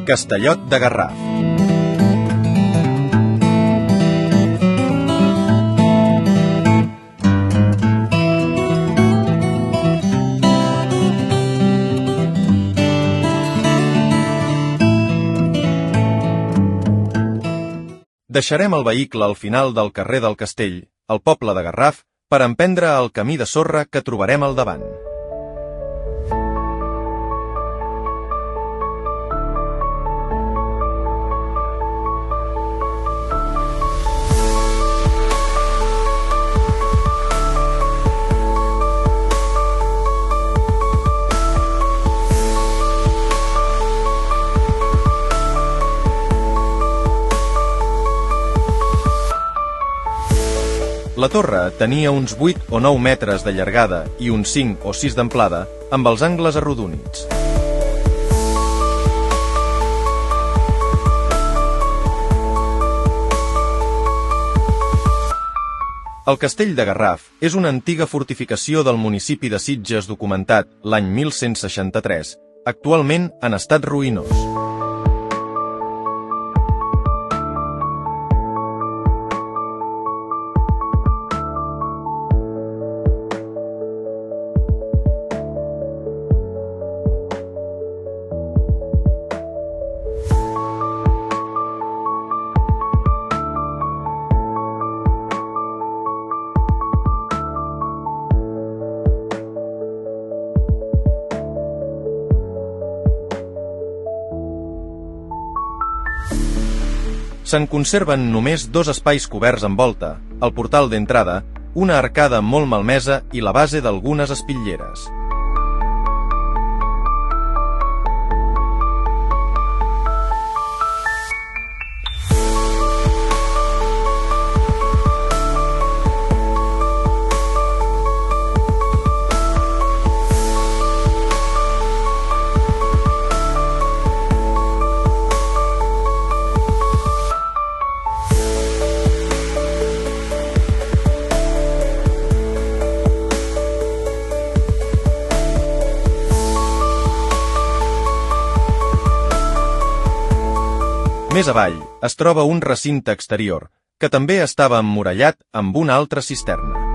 Castellot de Garraf. Deixarem el vehicle al final del carrer del Castell, al poble de Garraf, per emprendre el camí de sorra que trobarem al davant. La torre tenia uns 8 o 9 metres de llargada i uns 5 o 6 d'amplada, amb els angles arrodonits. El Castell de Garraf és una antiga fortificació del municipi de Sitges documentat l'any 1163, actualment en estat ruïnós. Se'n conserven només 2 espais coberts amb volta, el portal d'entrada, una arcada molt malmesa i la base d'algunes espitlleres. Més avall es troba un recinte exterior, que també estava emmurallat amb una altra cisterna.